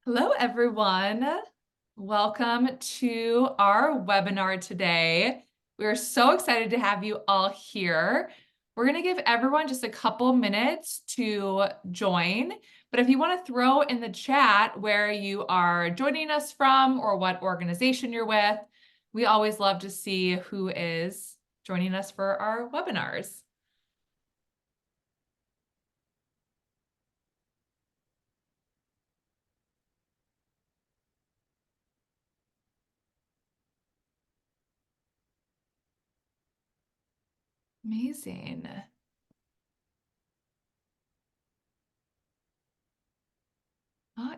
Hello, everyone. Welcome to our webinar today. We're so excited to have you all here. We're going to give everyone just a couple minutes to join, but if you want to throw in the chat where you are joining us from or what organization you're with, we always love to see who is joining us for our webinars. Amazing.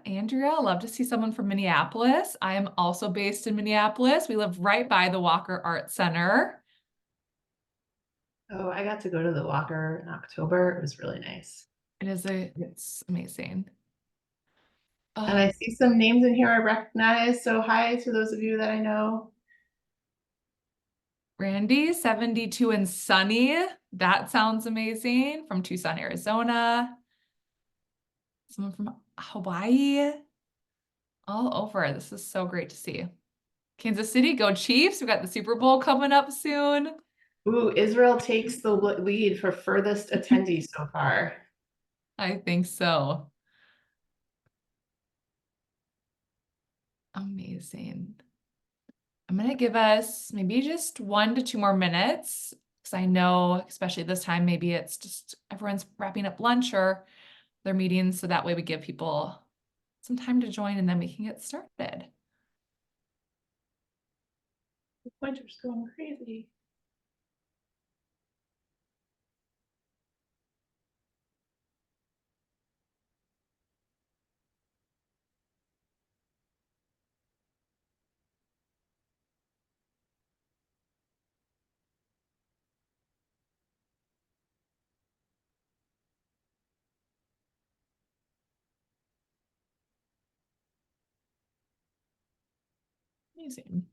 Andrea, love to see someone from Minneapolis. I am also based in Minneapolis. We live right by the Walker Art Center. Oh, I got to go to the Walker in October. It was really nice. It's amazing. And I see some names in here I recognize. So hi to those of you that I know. Randy, 72 and sunny. That sounds amazing. From Tucson, Arizona. Someone from Hawaii. All over. This is so great to see. Kansas City, go Chiefs. We got the Super Bowl coming up soon. Ooh, Israel takes the lead for furthest attendee so far. I think so. Amazing. I'm going to give us maybe just 1 to 2 more minutes because I know, especially this time, maybe it's just everyone's wrapping up lunch or their meetings. So that way we give people some time to join and then we can get started. The pointer's going crazy. Amazing.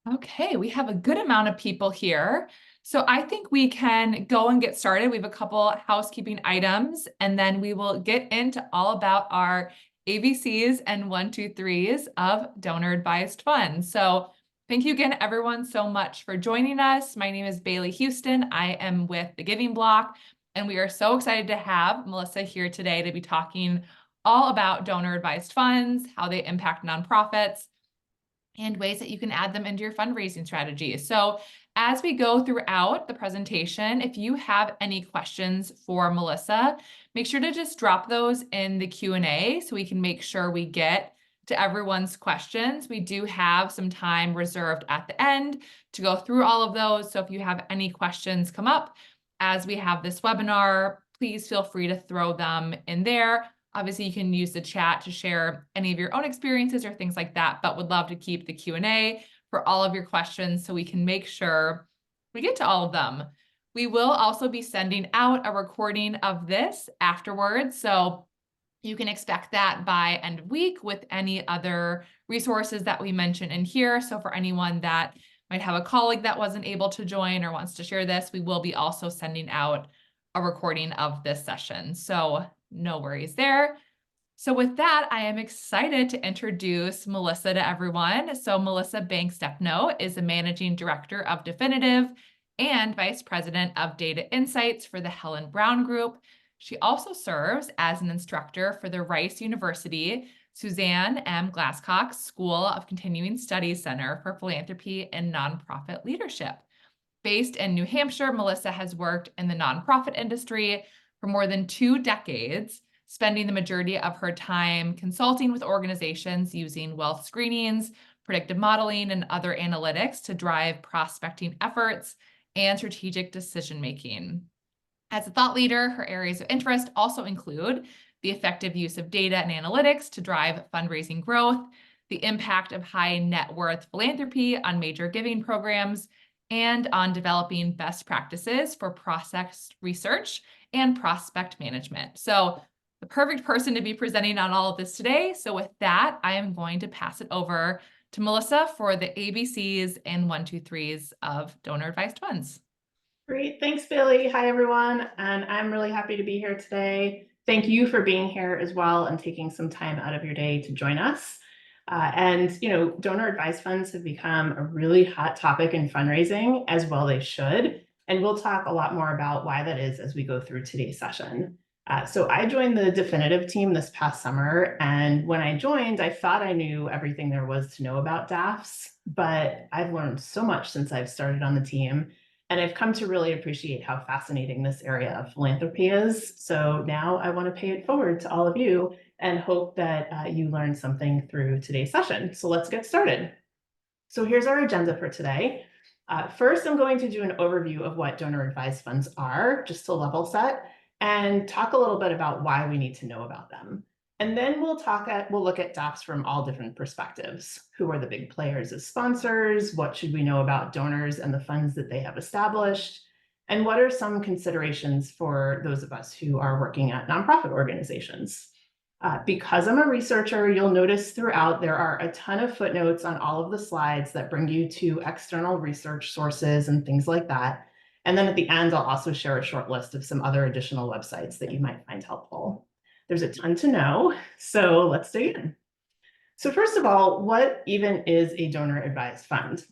Okay, we have a good amount of people here. So I think we can go and get started. We have a couple housekeeping items, and then we will get into all about our ABCs and 1, 2, 3s of donor advised funds. So thank you again, everyone, so much for joining us. My name is Bailey Houston. I am with the Giving Block, and we are so excited to have Melissa here today to be talking all about donor advised funds, how they impact nonprofits, and ways that you can add them into your fundraising strategy. So as we go throughout the presentation, if you have any questions for Melissa, make sure to just drop those in the Q&A so we can make sure we get to everyone's questions. We do have some time reserved at the end to go through all of those. So if you have any questions come up as we have this webinar, please feel free to throw them in there. Obviously, you can use the chat to share any of your own experiences or things like that, but would love to keep the Q&A for all of your questions so we can make sure we get to all of them. We will also be sending out a recording of this afterwards, so you can expect that by end of week with any other resources that we mention in here. So for anyone that might have a colleague that wasn't able to join or wants to share this, we will be also sending out a recording of this session. So no worries there. So with that, I am excited to introduce Melissa to everyone. So Melissa Bank-Stepno is the Managing Director of DAFinitive and Vice President of Data Insights for the Helen Brown Group. She also serves as an instructor for the Rice University Suzanne M. Glasscock School of Continuing Studies Center for Philanthropy and Nonprofit Leadership. Based in New Hampshire, Melissa has worked in the nonprofit industry for more than 2 decades, spending the majority of her time consulting with organizations using wealth screenings, predictive modeling, and other analytics to drive prospecting efforts and strategic decision-making. As a thought leader, her areas of interest also include the effective use of data and analytics to drive fundraising growth, the impact of high net worth philanthropy on major giving programs, and on developing best practices for process research and prospect management. So the perfect person to be presenting on all of this today. So with that, I am going to pass it over to Melissa for the ABCs and 1, 2, 3s of donor advised funds. Great, thanks, Billy. Hi, everyone, and I'm really happy to be here today. Thank you for being here as well and taking some time out of your day to join us. Donor advised funds have become a really hot topic in fundraising, as well they should. And we'll talk a lot more about why that is as we go through today's session. So I joined the DAFinitive team this past summer, and when I joined, I thought I knew everything there was to know about DAFs, but I've learned so much since I've started on the team. And I've come to really appreciate how fascinating this area of philanthropy is. So now I want to pay it forward to all of you and hope that you learned something through today's session. So let's get started. So here's our agenda for today. First, I'm going to do an overview of what donor advised funds are, just to level set, and talk a little bit about why we need to know about them. And then we'll look at DAFs from all different perspectives. Who are the big players as sponsors? What should we know about donors and the funds that they have established? And what are some considerations for those of us who are working at nonprofit organizations? Because I'm a researcher, you'll notice throughout there are a ton of footnotes on all of the slides that bring you to external research sources and things like that. And then at the end, I'll also share a short list of some other additional websites that you might find helpful. There's a ton to know, so let's dig in. So first of all, what even is a donor advised fund?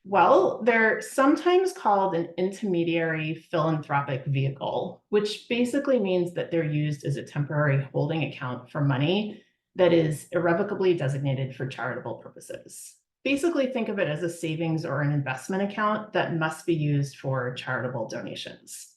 Well, they're sometimes called an intermediary philanthropic vehicle, which basically means that they're used as a temporary holding account for money that is irrevocably designated for charitable purposes. Basically, think of it as a savings or an investment account that must be used for charitable donations.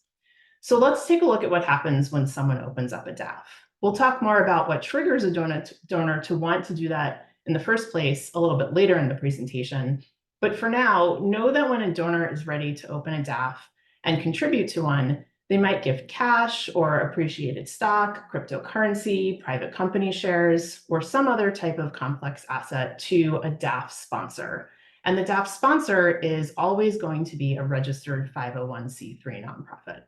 So let's take a look at what happens when someone opens up a DAF. We'll talk more about what triggers a donor to want to do that in the first place a little bit later in the presentation. But for now, know that when a donor is ready to open a DAF and contribute to one, they might give cash or appreciated stock, cryptocurrency, private company shares, or some other type of complex asset to a DAF sponsor. And the DAF sponsor is always going to be a registered 501c3 nonprofit.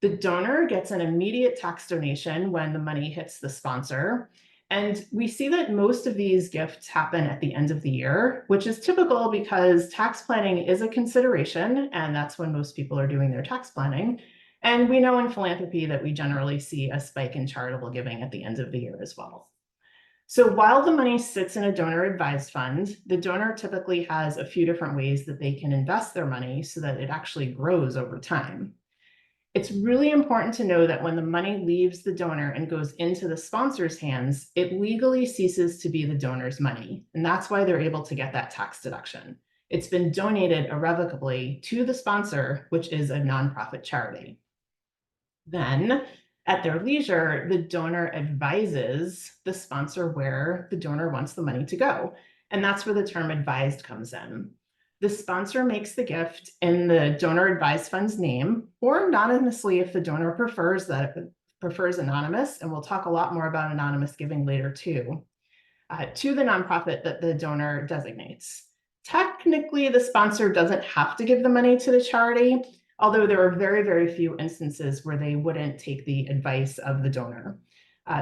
The donor gets an immediate tax donation when the money hits the sponsor. And we see that most of these gifts happen at the end of the year, which is typical because tax planning is a consideration, and that's when most people are doing their tax planning. And we know in philanthropy that we generally see a spike in charitable giving at the end of the year as well. So while the money sits in a donor advised fund, the donor typically has a few different ways that they can invest their money so that it actually grows over time. It's really important to know that when the money leaves the donor and goes into the sponsor's hands, it legally ceases to be the donor's money. And that's why they're able to get that tax deduction. It's been donated irrevocably to the sponsor, which is a nonprofit charity. Then, at their leisure, the donor advises the sponsor where the donor wants the money to go. And that's where the term advised comes in. The sponsor makes the gift in the donor advised fund's name, or anonymously if the donor prefers anonymous, and we'll talk a lot more about anonymous giving later too, to the nonprofit that the donor designates. Technically, the sponsor doesn't have to give the money to the charity, although there are very, very few instances where they wouldn't take the advice of the donor.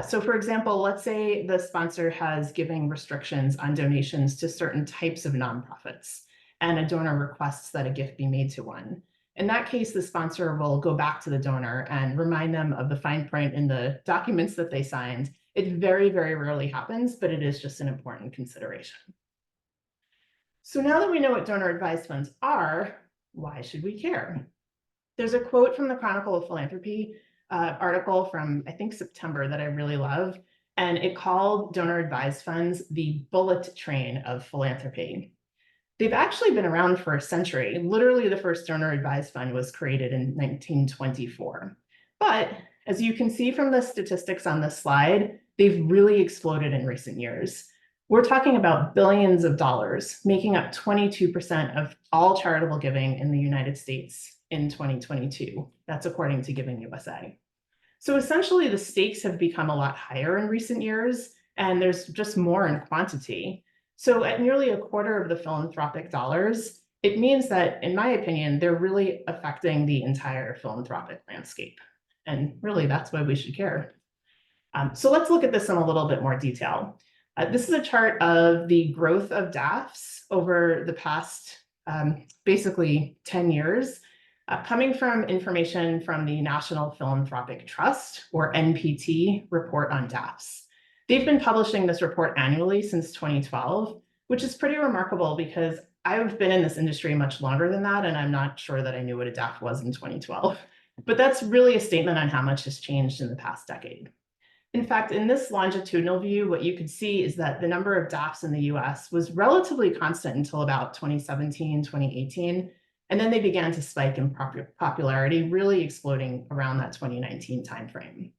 So for example, let's say the sponsor has giving restrictions on donations to certain types of nonprofits, and a donor requests that a gift be made to one. In that case, the sponsor will go back to the donor and remind them of the fine print in the documents that they signed. It very, very rarely happens, but it is just an important consideration. So now that we know what donor advised funds are, why should we care? There's a quote from the Chronicle of Philanthropy article from, I think, September that I really love, and it called donor advised funds the bullet train of philanthropy. They've actually been around for a century. Literally, the first donor advised fund was created in 1924. But as you can see from the statistics on this slide, they've really exploded in recent years. We're talking about billions of dollars, making up 22% of all charitable giving in the United States in 2022. That's according to Giving USA. So essentially, the stakes have become a lot higher in recent years, and there's just more in quantity. So at nearly a quarter of the philanthropic dollars, it means that, in my opinion, they're really affecting the entire philanthropic landscape. And really, that's why we should care. So let's look at this in a little bit more detail. This is a chart of the growth of DAFs over the past basically 10 years. coming from information from the National Philanthropic Trust, or NPT, report on DAFs. They've been publishing this report annually since 2012, which is pretty remarkable because I've been in this industry much longer than that, and I'm not sure that I knew what a DAF was in 2012. But that's really a statement on how much has changed in the past decade. In fact, in this longitudinal view, what you could see is that the number of DAFs in the US was relatively constant until about 2017, 2018, and then they began to spike in popularity, really exploding around that 2019 timeframe.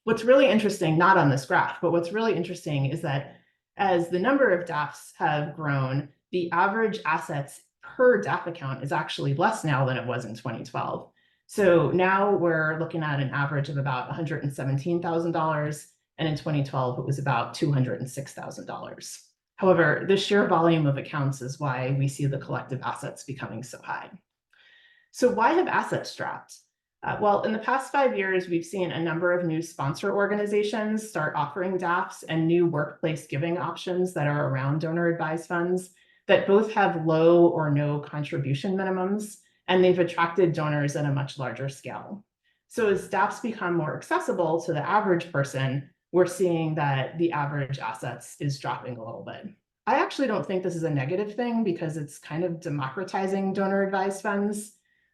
What's really interesting, not on this graph, but what's really interesting is that as the number of DAFs have grown, the average assets per DAF account is actually less now than it was in 2012. So now we're looking at an average of about $117,000, and in 2012 it was about $206,000. However, the sheer volume of accounts is why we see the collective assets becoming so high. So why have assets dropped? Well, in the past 5 years, we've seen a number of new sponsor organizations start offering DAFs and new workplace giving options that are around donor advised funds that both have low or no contribution minimums, and they've attracted donors at a much larger scale. So as DAFs become more accessible to the average person, we're seeing that the average assets is dropping a little bit. I actually don't think this is a negative thing because it's kind of democratizing donor advised funds.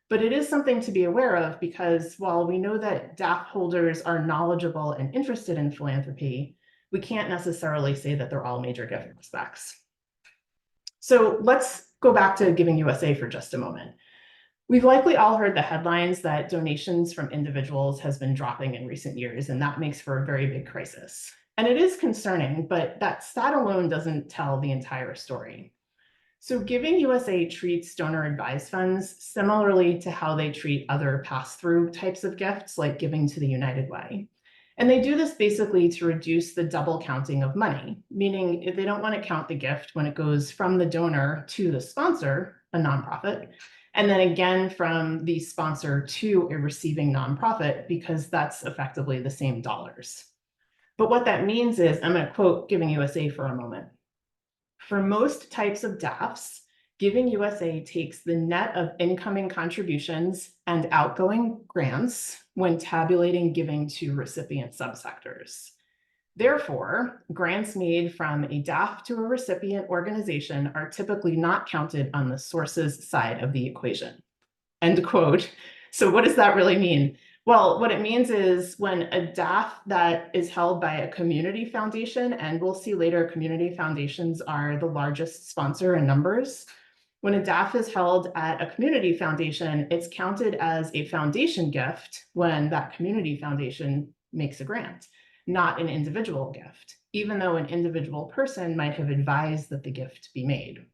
But it is something to be aware of because while we know that DAF holders are knowledgeable and interested in philanthropy, we can't necessarily say that they're all major gift prospects. So let's go back to Giving USA for just a moment. We've likely all heard the headlines that donations from individuals has been dropping in recent years, and that makes for a very big crisis. And it is concerning, but that stat alone doesn't tell the entire story. So Giving USA treats donor advised funds similarly to how they treat other pass-through types of gifts like giving to the United Way. And they do this basically to reduce the double counting of money, meaning if they don't want to count the gift when it goes from the donor to the sponsor, a nonprofit, and then again from the sponsor to a receiving nonprofit, because that's effectively the same dollars. But what that means is, I'm going to quote Giving USA for a moment. For most types of DAFs, Giving USA takes the net of incoming contributions and outgoing grants when tabulating giving to recipient subsectors. Therefore, grants made from a DAF to a recipient organization are typically not counted on the sources side of the equation. End quote. So what does that really mean? Well, what it means is when a DAF that is held by a community foundation, and we'll see later, community foundations are the largest sponsor in numbers. When a DAF is held at a community foundation, it's counted as a foundation gift when that community foundation makes a grant, not an individual gift, even though an individual person might have advised that the gift be made.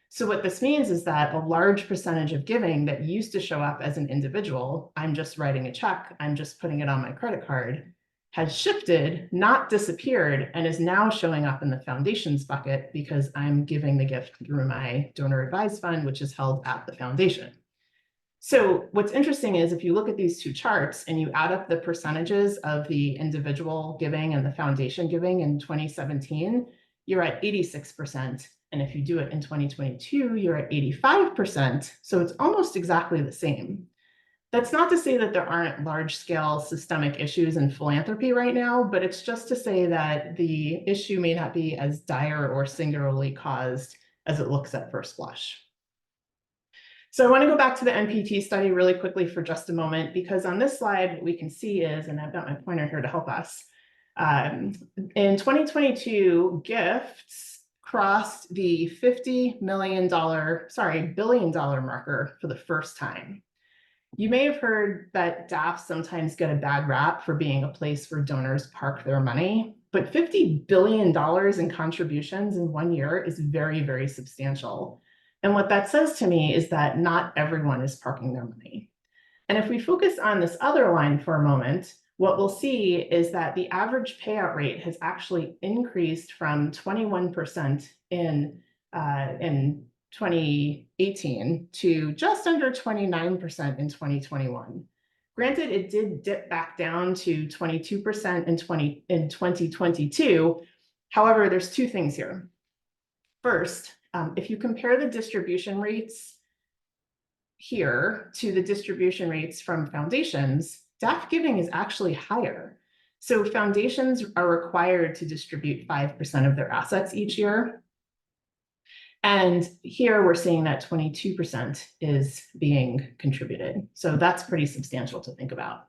So what this means is that a large percentage of giving that used to show up as an individual, I'm just writing a check, I'm just putting it on my credit card, has shifted, not disappeared, and is now showing up in the foundations bucket because I'm giving the gift through my donor advised fund, which is held at the foundation. So what's interesting is if you look at these two charts and you add up the percentages of the individual giving and the foundation giving in 2017, you're at 86%. And if you do it in 2022, you're at 85%. So it's almost exactly the same. That's not to say that there aren't large-scale systemic issues in philanthropy right now, but it's just to say that the issue may not be as dire or singularly caused as it looks at first blush. So I want to go back to the NPT study really quickly for just a moment, because on this slide, what we can see is, and I've got my pointer here to help us, in 2022, gifts crossed the $50 billion marker for the first time. You may have heard that DAFs sometimes get a bad rap for being a place where donors park their money, but $50 billion in contributions in 1 year is very, very substantial. And what that says to me is that not everyone is parking their money. And if we focus on this other line for a moment, what we'll see is that the average payout rate has actually increased from 21% in 2018 to just under 29% in 2021. Granted, it did dip back down to 22% in 2022. However, there's two things here. First, if you compare the distribution rates here to the distribution rates from foundations, DAF giving is actually higher. So foundations are required to distribute 5% of their assets each year. And here we're seeing that 22% is being contributed. So that's pretty substantial to think about.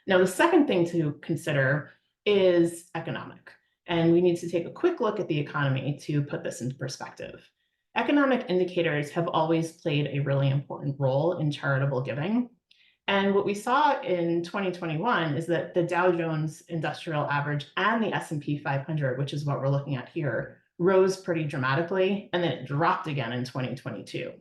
Now, the second thing to consider is economic. And we need to take a quick look at the economy to put this into perspective. Economic indicators have always played a really important role in charitable giving. And what we saw in 2021 is that the Dow Jones Industrial Average and the S&P 500, which is what we're looking at here, rose pretty dramatically, and then it dropped again in 2022.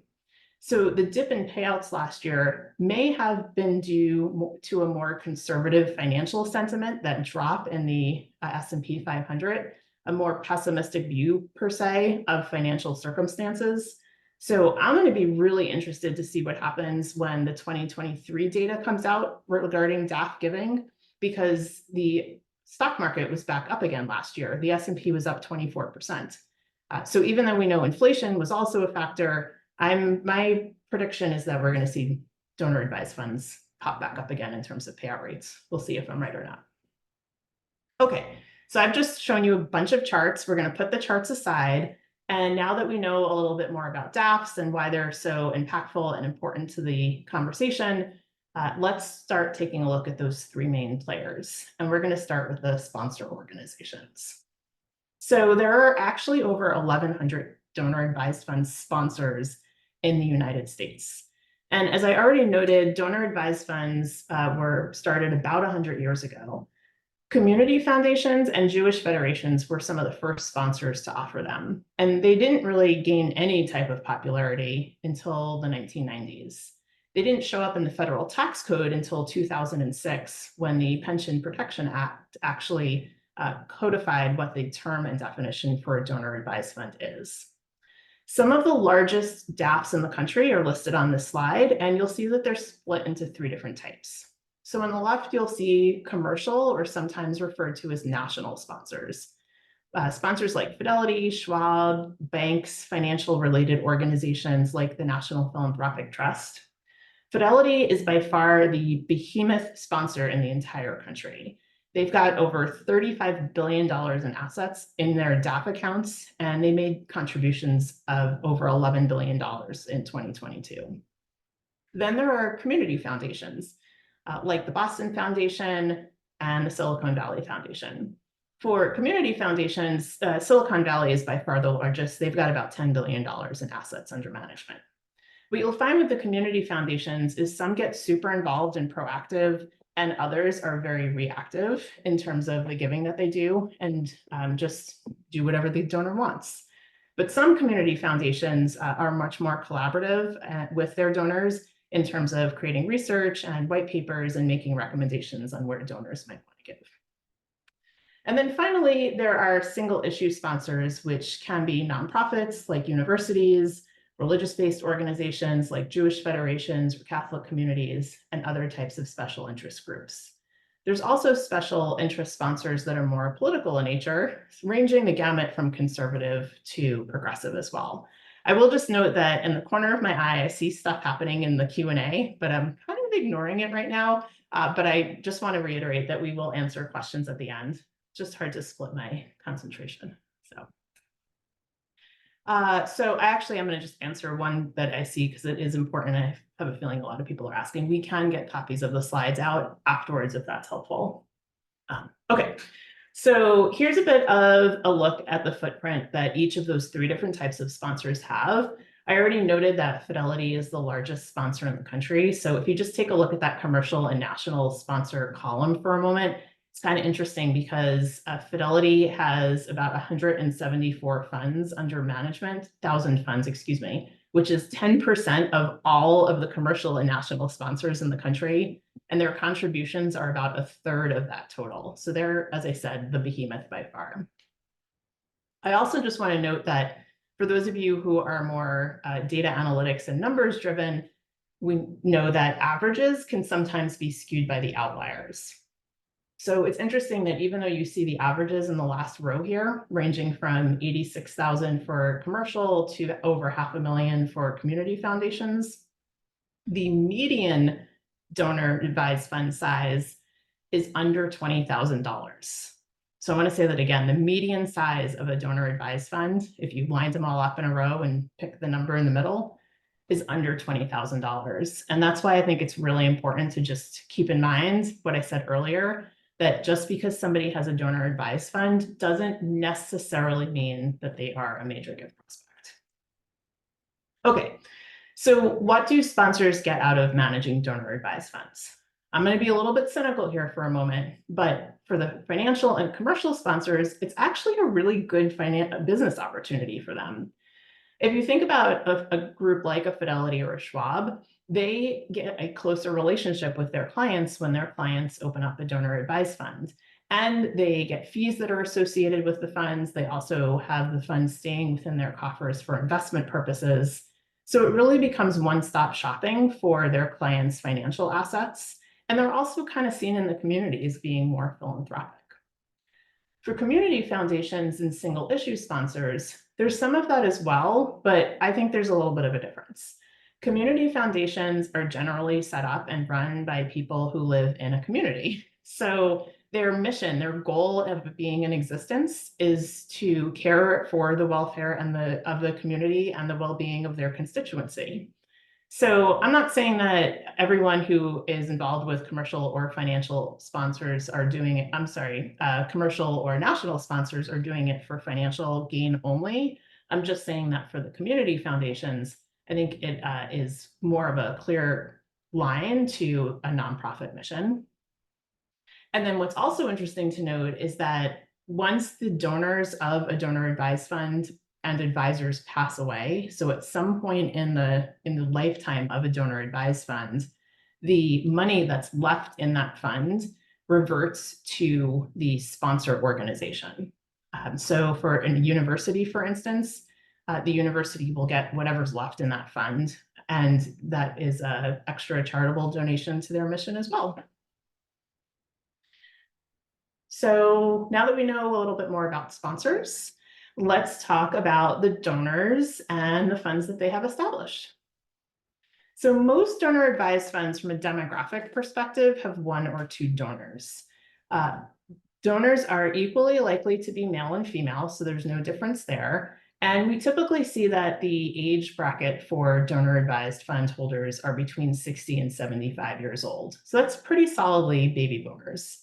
So the dip in payouts last year may have been due to a more conservative financial sentiment, that drop in the S&P 500, a more pessimistic view per se of financial circumstances. So I'm going to be really interested to see what happens when the 2023 data comes out regarding DAF giving, because the stock market was back up again last year. The S&P was up 24%. So even though we know inflation was also a factor, my prediction is that we're going to see donor advised funds pop back up again in terms of payout rates. We'll see if I'm right or not. Okay, so I've just shown you a bunch of charts. We're going to put the charts aside. And now that we know a little bit more about DAFs and why they're so impactful and important to the conversation, let's start taking a look at those three main players. And we're going to start with the sponsor organizations. So there are actually over 1,100 donor advised fund sponsors in the United States. And as I already noted, donor advised funds were started about 100 years ago. Community foundations and Jewish federations were some of the first sponsors to offer them. And they didn't really gain any type of popularity until the 1990s. They didn't show up in the federal tax code until 2006, when the Pension Protection Act actually codified what the term and definition for a donor advised fund is. Some of the largest DAFs in the country are listed on this slide, and you'll see that they're split into three different types. So on the left, you'll see commercial, or sometimes referred to as national sponsors. Sponsors like Fidelity, Schwab, banks, financial related organizations like the National Philanthropic Trust. Fidelity is by far the behemoth sponsor in the entire country. They've got over $35 billion in assets in their DAF accounts, and they made contributions of over $11 billion in 2022. Then there are community foundations, like the Boston Foundation and the Silicon Valley Foundation. For community foundations, Silicon Valley is by far the largest. They've got about $10 billion in assets under management. What you'll find with the community foundations is some get super involved and proactive, and others are very reactive in terms of the giving that they do, and just do whatever the donor wants. But some community foundations are much more collaborative with their donors in terms of creating research and white papers and making recommendations on where donors might want to give. And then finally, there are single issue sponsors, which can be nonprofits like universities, religious-based organizations like Jewish federations or Catholic communities, and other types of special interest groups. There's also special interest sponsors that are more political in nature, ranging the gamut from conservative to progressive as well. I will just note that in the corner of my eye, I see stuff happening in the Q&A, but I'm kind of ignoring it right now. But I just want to reiterate that we will answer questions at the end. Just hard to split my concentration. So actually, I'm going to just answer one that I see because it is important. I have a feeling a lot of people are asking. We can get copies of the slides out afterwards if that's helpful. Okay, so here's a bit of a look at the footprint that each of those three different types of sponsors have. I already noted that Fidelity is the largest sponsor in the country. So if you just take a look at that commercial and national sponsor column for a moment, it's kind of interesting because Fidelity has about 174 funds under management, 1,000 funds, excuse me, which is 10% of all of the commercial and national sponsors in the country. And their contributions are about 1/3 of that total. So they're, as I said, the behemoth by far. I also just want to note that for those of you who are more data analytics and numbers driven, we know that averages can sometimes be skewed by the outliers. So it's interesting that even though you see the averages in the last row here, ranging from 86,000 for commercial to over 500,000 for community foundations, The median donor advised fund size is under $20,000. So I want to say that again, the median size of a donor advised fund, if you lined them all up in a row and pick the number in the middle, is under $20,000. And that's why I think it's really important to just keep in mind what I said earlier, that just because somebody has a donor advised fund doesn't necessarily mean that they are a major gift prospect. Okay, so what do sponsors get out of managing donor advised funds? I'm going to be a little bit cynical here for a moment, but for the financial and commercial sponsors, it's actually a really good business opportunity for them. If you think about a group like a Fidelity or a Schwab, they get a closer relationship with their clients when their clients open up a donor advised fund. And they get fees that are associated with the funds. They also have the funds staying within their coffers for investment purposes. So it really becomes one-stop shopping for their clients' financial assets. And they're also kind of seen in the community as being more philanthropic. For community foundations and single issue sponsors, there's some of that as well, but I think there's a little bit of a difference. Community foundations are generally set up and run by people who live in a community. So their mission, their goal of being in existence is to care for the welfare and of the community and the well-being of their constituency. So I'm not saying that everyone who is involved with commercial or financial sponsors are doing it. I'm sorry, commercial or national sponsors are doing it for financial gain only. I'm just saying that for the community foundations, I think it is more of a clear line to a nonprofit mission. And then what's also interesting to note is that once the donors of a donor advised fund and advisors pass away, so at some point in the lifetime of a donor advised fund, the money that's left in that fund reverts to the sponsor organization. So for a university, for instance, the university will get whatever's left in that fund, and that is an extra charitable donation to their mission as well. So now that we know a little bit more about sponsors, let's talk about the donors and the funds that they have established. So most donor advised funds from a demographic perspective have one or two donors. Donors are equally likely to be male and female, so there's no difference there. And we typically see that the age bracket for donor advised fund holders are between 60 and 75 years old. So that's pretty solidly baby boomers.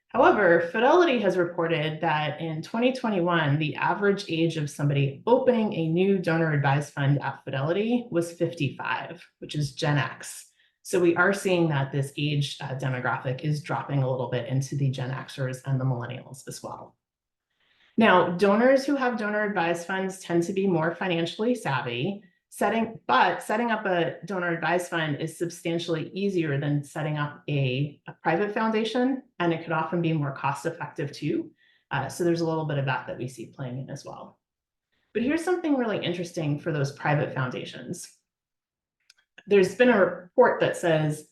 However, Fidelity has reported that in 2021, the average age of somebody opening a new donor advised fund at Fidelity was 55, which is Gen X. So we are seeing that this age demographic is dropping a little bit into the Gen Xers and the millennials as well. Now, donors who have donor advised funds tend to be more financially savvy. Setting up a donor advised fund is substantially easier than setting up a private foundation, and it could often be more cost effective too. So there's a little bit of that we see playing in as well. But here's something really interesting for those private foundations. There's been a report that says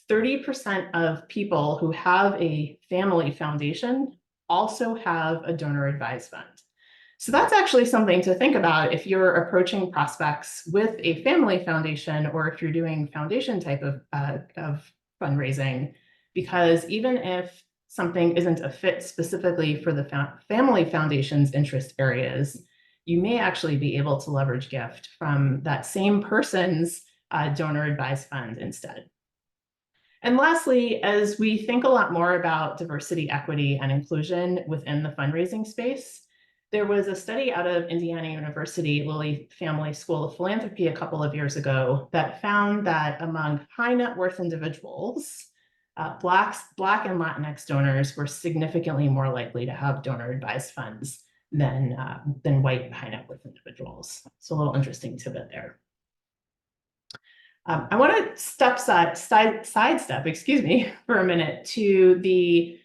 30% of people who have a family foundation also have a donor advised fund. So that's actually something to think about if you're approaching prospects with a family foundation, or if you're doing foundation type of fundraising, because even if something isn't a fit specifically for the family foundation's interest areas, you may actually be able to leverage gift from that same person's donor advised fund instead. And lastly, as we think a lot more about diversity, equity, and inclusion within the fundraising space, there was a study out of Indiana University Lilly Family School of Philanthropy a couple of years ago that found that among high net worth individuals, Black and Latinx donors were significantly more likely to have donor advised funds than white high net worth individuals. So a little interesting tidbit there. I want to sidestep, excuse me, for a minute to the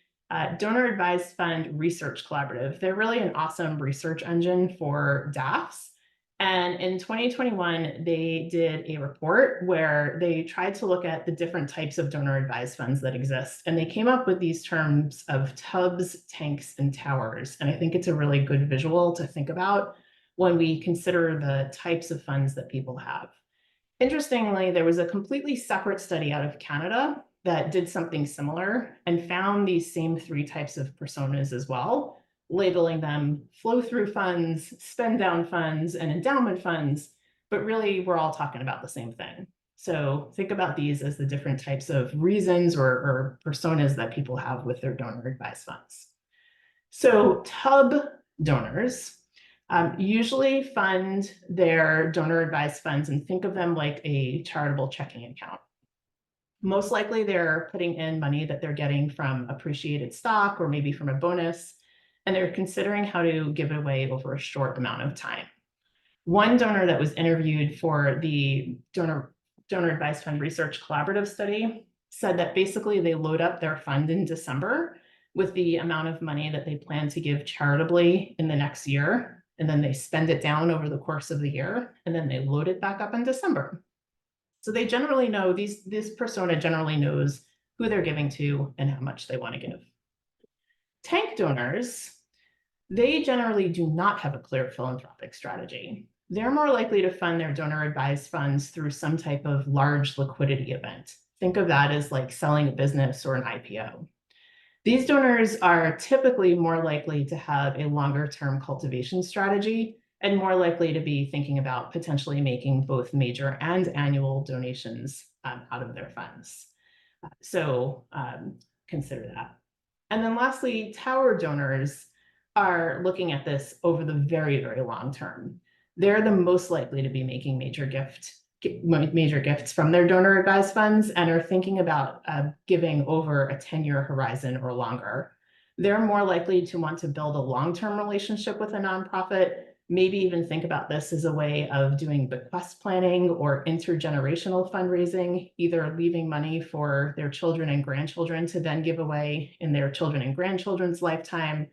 Donor Advised Fund Research Collaborative. They're really an awesome research engine for DAFs. And in 2021, they did a report where they tried to look at the different types of donor advised funds that exist. And they came up with these terms of tubs, tanks, and towers. And I think it's a really good visual to think about when we consider the types of funds that people have. Interestingly, there was a completely separate study out of Canada that did something similar and found these same three types of personas as well, labeling them flow-through funds, spend-down funds, and endowment funds, but really we're all talking about the same thing. So think about these as the different types of reasons or personas that people have with their donor advised funds. So TUB donors usually fund their donor advised funds and think of them like a charitable checking account. Most likely they're putting in money that they're getting from appreciated stock or maybe from a bonus, and they're considering how to give it away over a short amount of time. One donor that was interviewed for the donor advised fund research collaborative study said that basically they load up their fund in December with the amount of money that they plan to give charitably in the next year, and then they spend it down over the course of the year, and then they load it back up in December. So they generally know, this persona generally knows who they're giving to and how much they want to give. Tank donors, they generally do not have a clear philanthropic strategy. They're more likely to fund their donor advised funds through some type of large liquidity event. Think of that as like selling a business or an IPO. These donors are typically more likely to have a longer term cultivation strategy and more likely to be thinking about potentially making both major and annual donations out of their funds. So consider that. And then lastly, tower donors are looking at this over the very, very long term. They're the most likely to be making major gifts from their donor advised funds and are thinking about giving over a 10-year horizon or longer. They're more likely to want to build a long-term relationship with a nonprofit, maybe even think about this as a way of doing bequest planning or intergenerational fundraising, either leaving money for their children and grandchildren to then give away in their children and grandchildren's lifetime,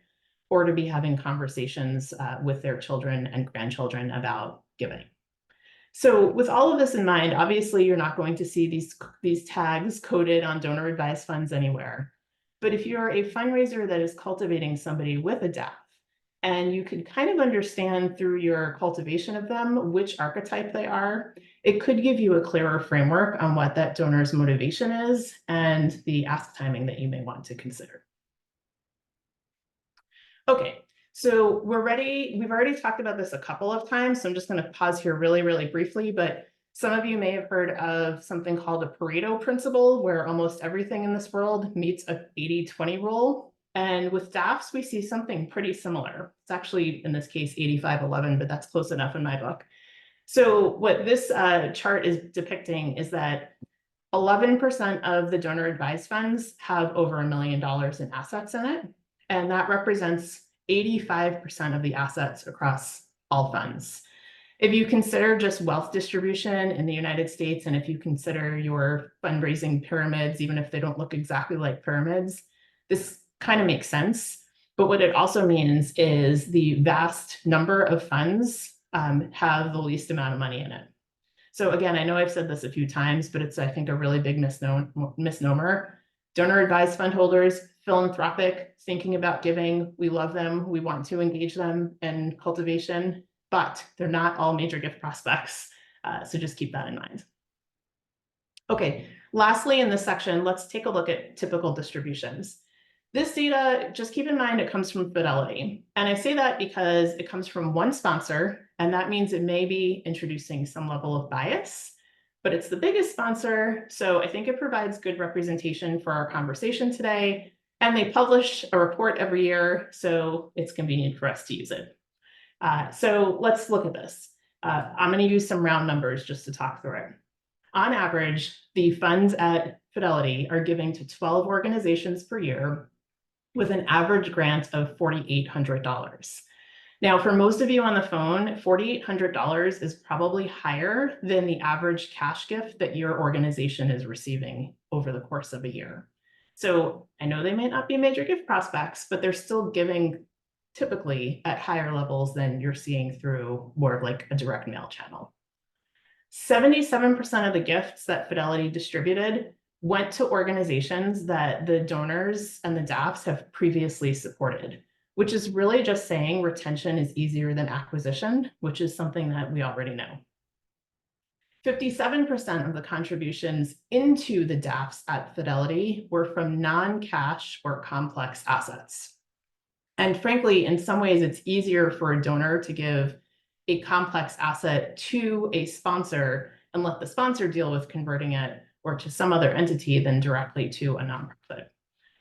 or to be having conversations with their children and grandchildren about giving. So with all of this in mind, obviously you're not going to see these tags coded on donor advised funds anywhere. But if you're a fundraiser that is cultivating somebody with a DAF, and you can kind of understand through your cultivation of them which archetype they are, it could give you a clearer framework on what that donor's motivation is and the ask timing that you may want to consider. Okay, so we're ready. We've already talked about this a couple of times, so I'm just going to pause here really, really briefly, but some of you may have heard of something called a Pareto principle, where almost everything in this world meets a 80-20 rule. And with DAFs, we see something pretty similar. It's actually, in this case, 85-11, but that's close enough in my book. So what this chart is depicting is that 11% of the donor advised funds have over $1 million in assets in it. And that represents 85% of the assets across all funds. If you consider just wealth distribution in the United States, and if you consider your fundraising pyramids, even if they don't look exactly like pyramids, this kind of makes sense. But what it also means is the vast number of funds have the least amount of money in it. So again, I know I've said this a few times, but it's, I think, a really big misnomer. Donor advised fund holders, philanthropic, thinking about giving. We love them. We want to engage them in cultivation, but they're not all major gift prospects. So just keep that in mind. Okay, lastly, in this section, let's take a look at typical distributions. This data, just keep in mind, it comes from Fidelity. And I say that because it comes from one sponsor, and that means it may be introducing some level of bias, but it's the biggest sponsor. So I think it provides good representation for our conversation today. And they publish a report every year, so it's convenient for us to use it. So let's look at this. I'm going to use some round numbers just to talk through it. On average, the funds at Fidelity are giving to 12 organizations per year, with an average grant of $4,800. Now, for most of you on the phone, $4,800 is probably higher than the average cash gift that your organization is receiving over the course of a year. So I know they may not be major gift prospects, but they're still giving typically at higher levels than you're seeing through more of like a direct mail channel. 77% of the gifts that Fidelity distributed went to organizations that the donors and the DAFs have previously supported, which is really just saying retention is easier than acquisition, which is something that we already know. 57% of the contributions into the DAFs at Fidelity were from non-cash or complex assets. And frankly, in some ways, it's easier for a donor to give a complex asset to a sponsor and let the sponsor deal with converting it or to some other entity than directly to a nonprofit.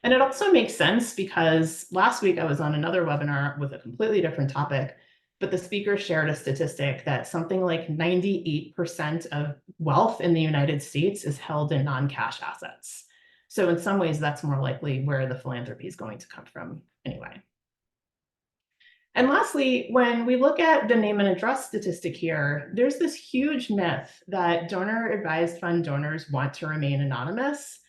And it also makes sense because last week I was on another webinar with a completely different topic, but the speaker shared a statistic that something like 98% of wealth in the United States is held in non-cash assets. So in some ways, that's more likely where the philanthropy is going to come from anyway. And lastly, when we look at the name and address statistic here, there's this huge myth that donor advised fund donors want to remain anonymous.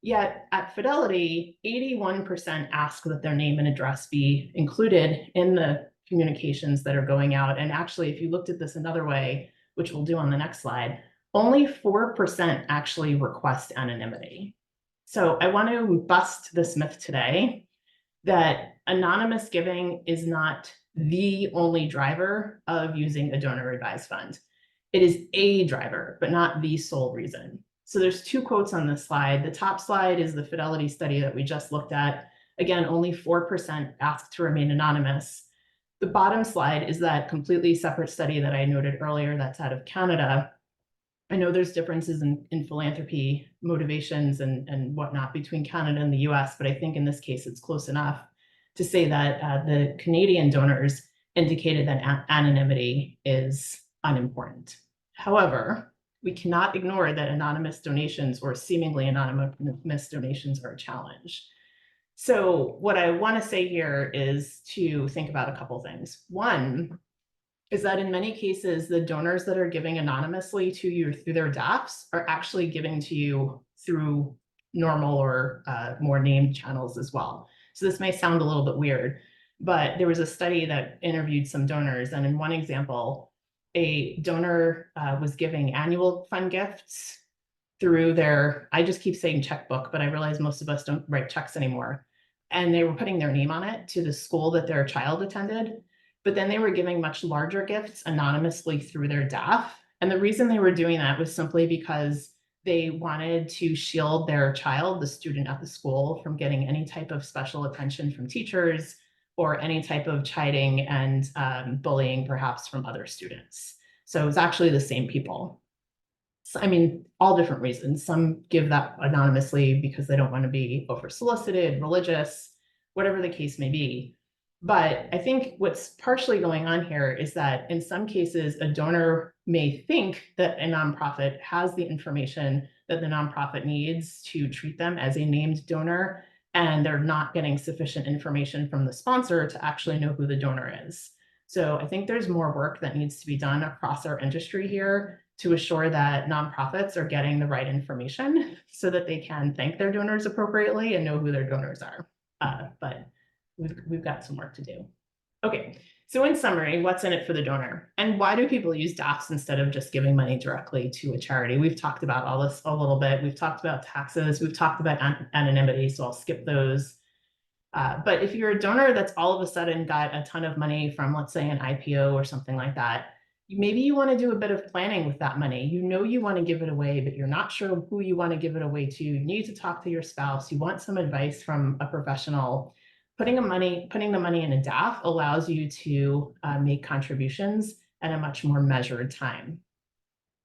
Yet at Fidelity, 81% ask that their name and address be included in the communications that are going out. And actually, if you looked at this another way, which we'll do on the next slide, only 4% actually request anonymity. So I want to bust this myth today that anonymous giving is not the only driver of using a donor advised fund. It is a driver, but not the sole reason. So there's two quotes on this slide. The top slide is the Fidelity study that we just looked at. Again, only 4% asked to remain anonymous. The bottom slide is that completely separate study that I noted earlier that's out of Canada. I know there's differences in philanthropy motivations and whatnot between Canada and the US, but I think in this case, it's close enough to say that the Canadian donors indicated that anonymity is unimportant. However, we cannot ignore that anonymous donations or seemingly anonymous donations are a challenge. So what I want to say here is to think about a couple things. One is that in many cases, the donors that are giving anonymously to you through their DAFs are actually giving to you through normal or more named channels as well. So this may sound a little bit weird, but there was a study that interviewed some donors. And in one example, a donor was giving annual fund gifts through their, I just keep saying checkbook, but I realize most of us don't write checks anymore. And they were putting their name on it to the school that their child attended. But then they were giving much larger gifts anonymously through their DAF. And the reason they were doing that was simply because they wanted to shield their child, the student at the school, from getting any type of special attention from teachers or any type of chiding and bullying perhaps from other students. So it was actually the same people. So, I mean, all different reasons. Some give that anonymously because they don't want to be over-solicited, religious, whatever the case may be. But I think what's partially going on here is that in some cases, a donor may think that a nonprofit has the information that the nonprofit needs to treat them as a named donor, and they're not getting sufficient information from the sponsor to actually know who the donor is. So I think there's more work that needs to be done across our industry here to assure that nonprofits are getting the right information so that they can thank their donors appropriately and know who their donors are. But we've got some work to do. Okay, so in summary, what's in it for the donor? And why do people use DAFs instead of just giving money directly to a charity? We've talked about all this a little bit. We've talked about taxes. We've talked about anonymity, so I'll skip those. But if you're a donor that's all of a sudden got a ton of money from, let's say, an IPO or something like that, maybe you want to do a bit of planning with that money. You know you want to give it away, but you're not sure who you want to give it away to. You need to talk to your spouse. You want some advice from a professional. Putting the money in a DAF allows you to make contributions at a much more measured time.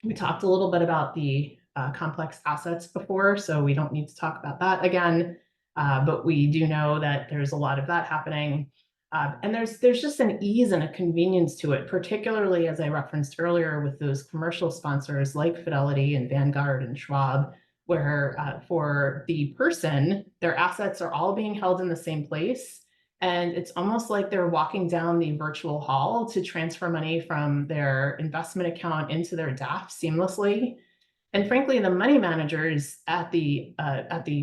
We talked a little bit about the complex assets before, so we don't need to talk about that again. But we do know that there's a lot of that happening. And there's just an ease and a convenience to it, particularly as I referenced earlier with those commercial sponsors like Fidelity and Vanguard and Schwab, where for the person, their assets are all being held in the same place. And it's almost like they're walking down the virtual hall to transfer money from their investment account into their DAF seamlessly. And frankly, the money managers at the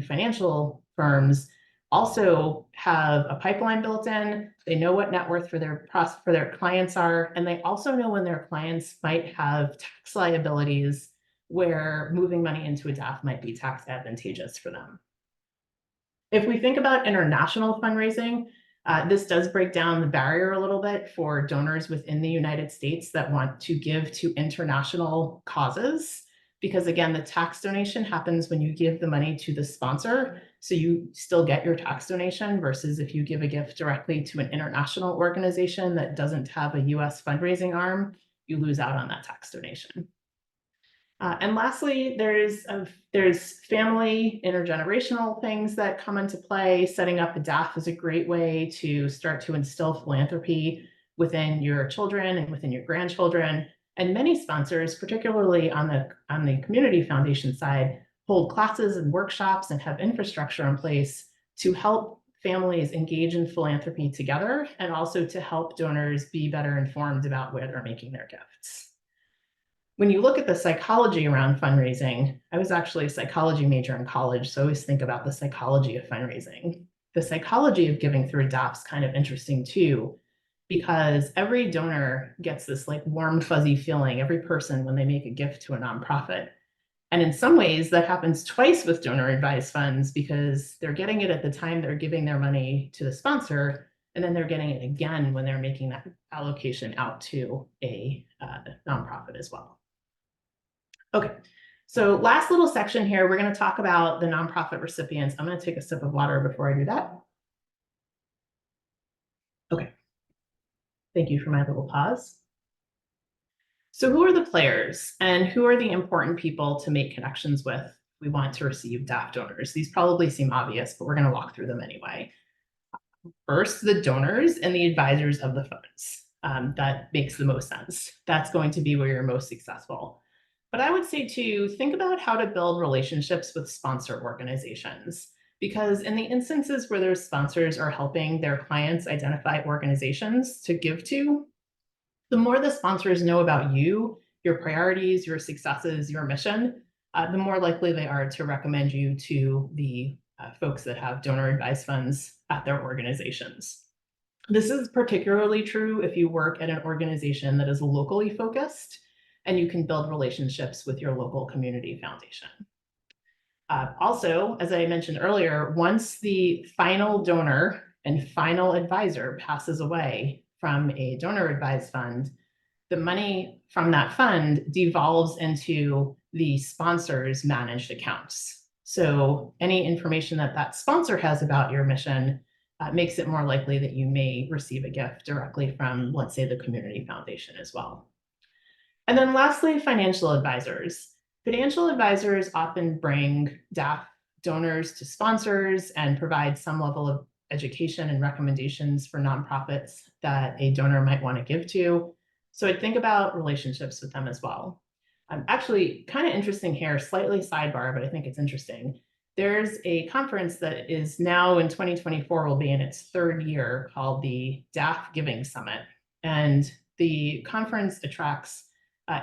financial firms also have a pipeline built in. They know what net worth for their clients are, and they also know when their clients might have tax liabilities where moving money into a DAF might be tax advantageous for them. If we think about international fundraising, this does break down the barrier a little bit for donors within the United States that want to give to international causes. because again, the tax donation happens when you give the money to the sponsor. So you still get your tax donation versus if you give a gift directly to an international organization that doesn't have a US fundraising arm, you lose out on that tax donation. And lastly, there's family intergenerational things that come into play. Setting up a DAF is a great way to start to instill philanthropy within your children and within your grandchildren. And many sponsors, particularly on the community foundation side, hold classes and workshops and have infrastructure in place to help families engage in philanthropy together, and also to help donors be better informed about where they're making their gifts. When you look at the psychology around fundraising, I was actually a psychology major in college, so I always think about the psychology of fundraising. The psychology of giving through a DAF is kind of interesting too, because every donor gets this like warm, fuzzy feeling, every person, when they make a gift to a nonprofit. And in some ways that happens twice with donor advised funds, because they're getting it at the time they're giving their money to the sponsor, and then they're getting it again when they're making that allocation out to a nonprofit as well. Okay, so last little section here, we're going to talk about the nonprofit recipients. I'm going to take a sip of water before I do that. Okay, thank you for my little pause. So who are the players and who are the important people to make connections with if we want to receive DAF donors? These probably seem obvious, but we're going to walk through them anyway. First, the donors and the advisors of the funds. That makes the most sense. That's going to be where you're most successful. But I would say too, think about how to build relationships with sponsor organizations, because in the instances where those sponsors are helping their clients identify organizations to give to, the more the sponsors know about you, your priorities, your successes, your mission, the more likely they are to recommend you to the folks that have donor advised funds at their organizations. This is particularly true if you work at an organization that is locally focused and you can build relationships with your local community foundation. Also, as I mentioned earlier, once the final donor and final advisor passes away from a donor advised fund, the money from that fund devolves into the sponsor's managed accounts. So any information that that sponsor has about your mission makes it more likely that you may receive a gift directly from, let's say, the community foundation as well. And then lastly, financial advisors. Financial advisors often bring DAF donors to sponsors and provide some level of education and recommendations for nonprofits that a donor might want to give to. So I'd think about relationships with them as well. Actually, kind of interesting here, slightly sidebar, but I think it's interesting. There's a conference that is now in 2024, will be in its third year, called the DAF Giving Summit. And the conference attracts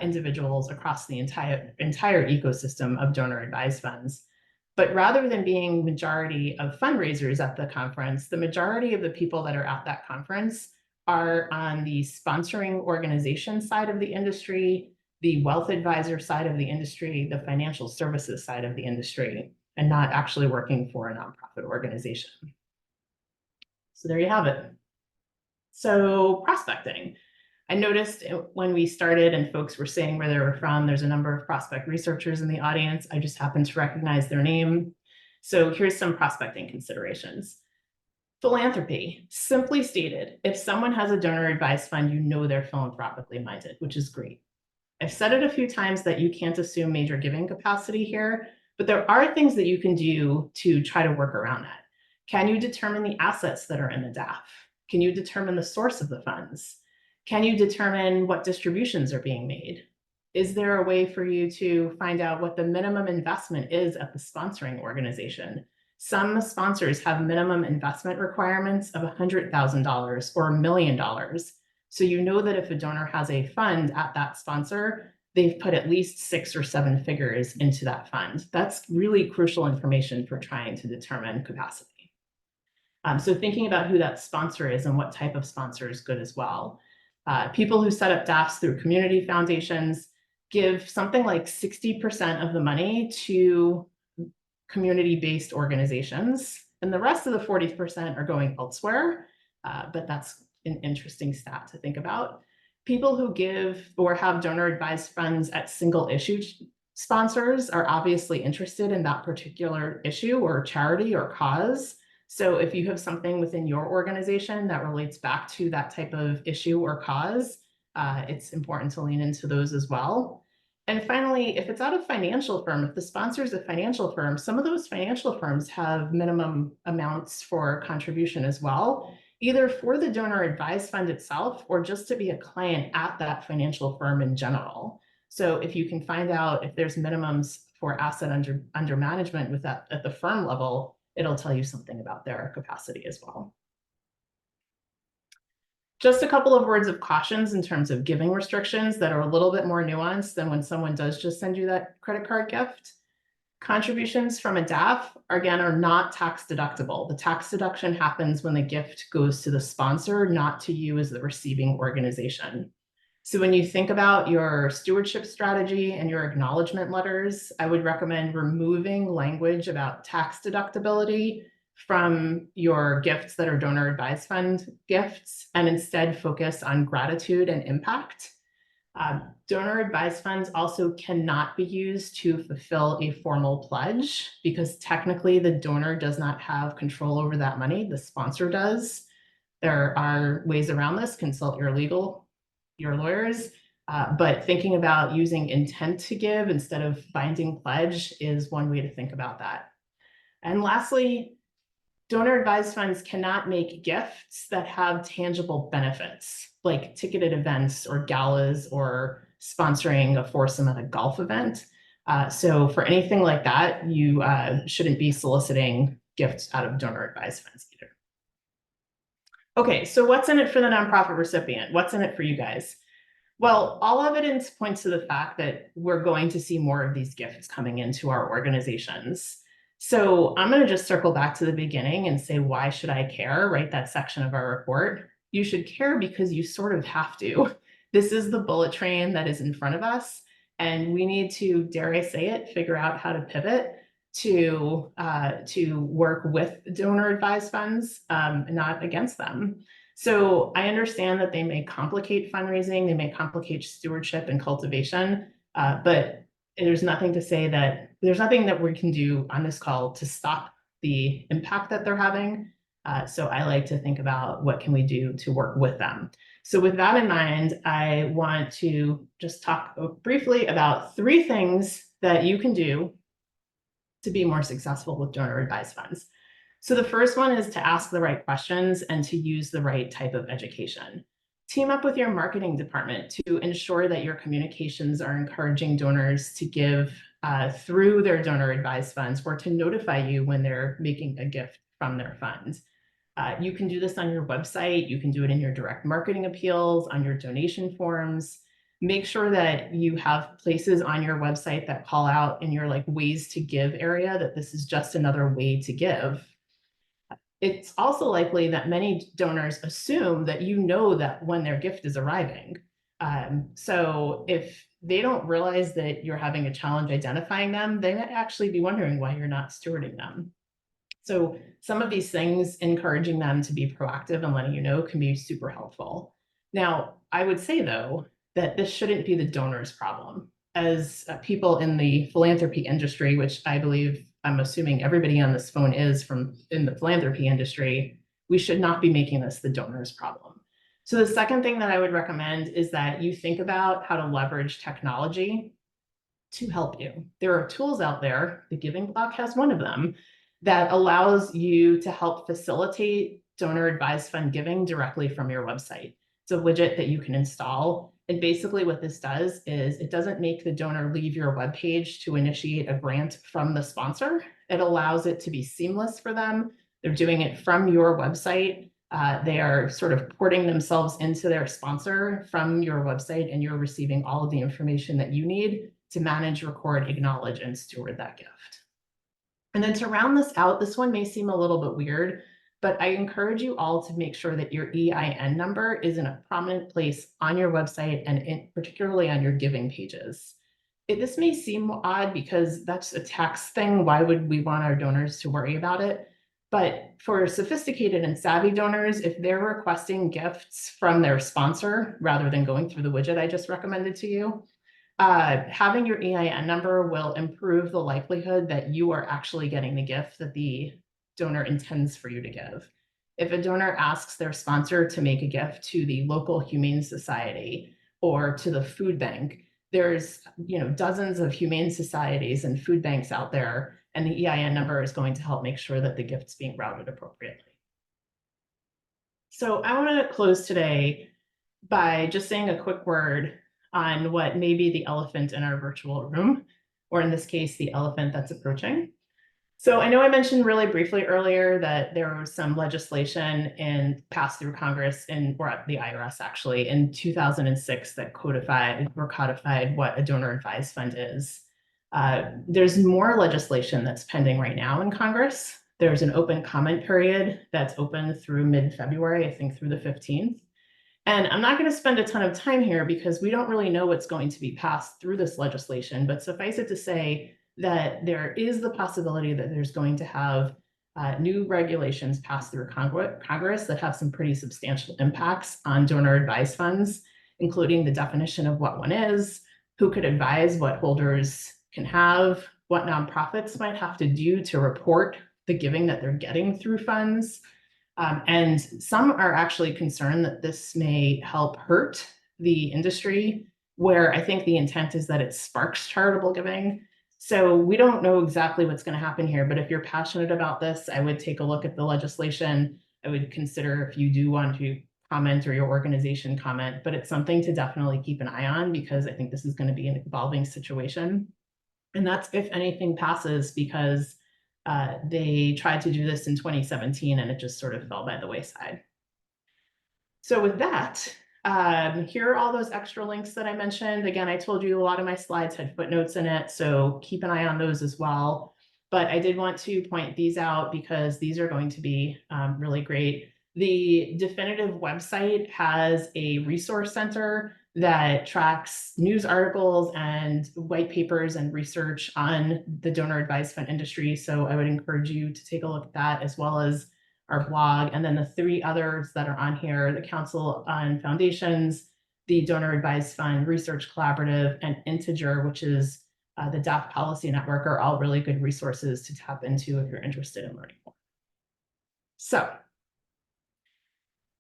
individuals across the entire ecosystem of donor advised funds. But rather than being majority of fundraisers at the conference, the majority of the people that are at that conference are on the sponsoring organization side of the industry, the wealth advisor side of the industry, the financial services side of the industry, and not actually working for a nonprofit organization. So there you have it. So prospecting. I noticed when we started and folks were saying where they were from, there's a number of prospect researchers in the audience. I just happened to recognize their name. So here's some prospecting considerations. Philanthropy, simply stated, if someone has a donor advised fund, you know they're philanthropically minded, which is great. I've said it a few times that you can't assume major giving capacity here, but there are things that you can do to try to work around that. Can you determine the assets that are in the DAF? Can you determine the source of the funds? Can you determine what distributions are being made? Is there a way for you to find out what the minimum investment is at the sponsoring organization? Some sponsors have minimum investment requirements of $100,000 or $1 million. So you know that if a donor has a fund at that sponsor, they've put at least 6 or 7 figures into that fund. That's really crucial information for trying to determine capacity. So thinking about who that sponsor is and what type of sponsor is good as well. People who set up DAFs through community foundations give something like 60% of the money to community-based organizations, and the rest of the 40% are going elsewhere, but that's an interesting stat to think about. People who give or have donor advised funds at single issue sponsors are obviously interested in that particular issue or charity or cause. So if you have something within your organization that relates back to that type of issue or cause, it's important to lean into those as well. And finally, if it's out of financial firm, if the sponsor is a financial firm, some of those financial firms have minimum amounts for contribution as well, either for the donor advised fund itself or just to be a client at that financial firm in general. So if you can find out if there's minimums for asset under management with that at the firm level, it'll tell you something about their capacity as well. Just a couple of words of cautions in terms of giving restrictions that are a little bit more nuanced than when someone does just send you that credit card gift. Contributions from a DAF, again, are not tax deductible. The tax deduction happens when the gift goes to the sponsor, not to you as the receiving organization. So when you think about your stewardship strategy and your acknowledgement letters, I would recommend removing language about tax deductibility from your gifts that are donor advised fund gifts and instead focus on gratitude and impact. Donor advised funds also cannot be used to fulfill a formal pledge because technically the donor does not have control over that money, the sponsor does. There are ways around this, consult your lawyers, but thinking about using intent to give instead of binding pledge is one way to think about that. And lastly, donor advised funds cannot make gifts that have tangible benefits, like ticketed events or galas or sponsoring a foursome at a golf event. So for anything like that, you shouldn't be soliciting gifts out of donor advised funds either. Okay, so what's in it for the nonprofit recipient? What's in it for you guys? Well, all evidence points to the fact that we're going to see more of these gifts coming into our organizations. So I'm going to just circle back to the beginning and say, why should I care? Right, that section of our report. You should care because you sort of have to. This is the bullet train that is in front of us, and we need to, dare I say it, figure out how to pivot to work with donor advised funds, not against them. So I understand that they may complicate fundraising, they may complicate stewardship and cultivation, but there's nothing to say that there's nothing that we can do on this call to stop the impact that they're having. So I like to think about what can we do to work with them. So with that in mind, I want to just talk briefly about 3 things that you can do to be more successful with donor advised funds. So the first one is to ask the right questions and to use the right type of education. Team up with your marketing department to ensure that your communications are encouraging donors to give through their donor advised funds or to notify you when they're making a gift from their funds. You can do this on your website. You can do it in your direct marketing appeals, on your donation forms. Make sure that you have places on your website that call out in your ways to give area that this is just another way to give. It's also likely that many donors assume that you know that when their gift is arriving. So if they don't realize that you're having a challenge identifying them, they might actually be wondering why you're not stewarding them. So some of these things, encouraging them to be proactive and letting you know, can be super helpful. Now, I would say, though, that this shouldn't be the donor's problem. As people in the philanthropy industry, which I believe, I'm assuming everybody on this phone is from in the philanthropy industry, we should not be making this the donor's problem. So the second thing that I would recommend is that you think about how to leverage technology to help you. There are tools out there, the Giving Block has one of them, that allows you to help facilitate donor advised fund giving directly from your website. It's a widget that you can install. And basically what this does is it doesn't make the donor leave your webpage to initiate a grant from the sponsor. It allows it to be seamless for them. They're doing it from your website. They are sort of porting themselves into their sponsor from your website, and you're receiving all of the information that you need to manage, record, acknowledge, and steward that gift. And then to round this out, this one may seem a little bit weird, but I encourage you all to make sure that your EIN number is in a prominent place on your website and particularly on your giving pages. This may seem odd because that's a tax thing. Why would we want our donors to worry about it? But for sophisticated and savvy donors, if they're requesting gifts from their sponsor rather than going through the widget I just recommended to you, having your EIN number will improve the likelihood that you are actually getting the gift that the donor intends for you to give. If a donor asks their sponsor to make a gift to the local humane society or to the food bank, there's dozens of humane societies and food banks out there, and the EIN number is going to help make sure that the gift's being routed appropriately. So I want to close today by just saying a quick word on what may be the elephant in our virtual room, or in this case, the elephant that's approaching. So I know I mentioned really briefly earlier that there was some legislation passed through Congress or the IRS actually in 2006 that codified what a donor advised fund is. There's more legislation that's pending right now in Congress. There's an open comment period that's open through mid-February, I think through the 15th. And I'm not going to spend a ton of time here because we don't really know what's going to be passed through this legislation, but suffice it to say that there is the possibility that there's going to have new regulations passed through Congress that have some pretty substantial impacts on donor advised funds, including the definition of what one is, who could advise what holders can have, what nonprofits might have to do to report the giving that they're getting through funds. And some are actually concerned that this may help hurt the industry, where I think the intent is that it sparks charitable giving. So we don't know exactly what's going to happen here, but if you're passionate about this, I would take a look at the legislation. I would consider if you do want to comment or your organization comment, but it's something to definitely keep an eye on because I think this is going to be an evolving situation. And that's if anything passes, because they tried to do this in 2017 and it just sort of fell by the wayside. So with that, here are all those extra links that I mentioned. Again, I told you a lot of my slides had footnotes in it, so keep an eye on those as well. But I did want to point these out because these are going to be really great. The DAFinitive website has a resource center that tracks news articles and white papers and research on the donor advised fund industry. So I would encourage you to take a look at that, as well as our blog. And then the three others that are on here: the Council on Foundations, the Donor Advised Fund Research Collaborative, and Integer, which is the DAF Policy Network, are all really good resources to tap into if you're interested in learning more. So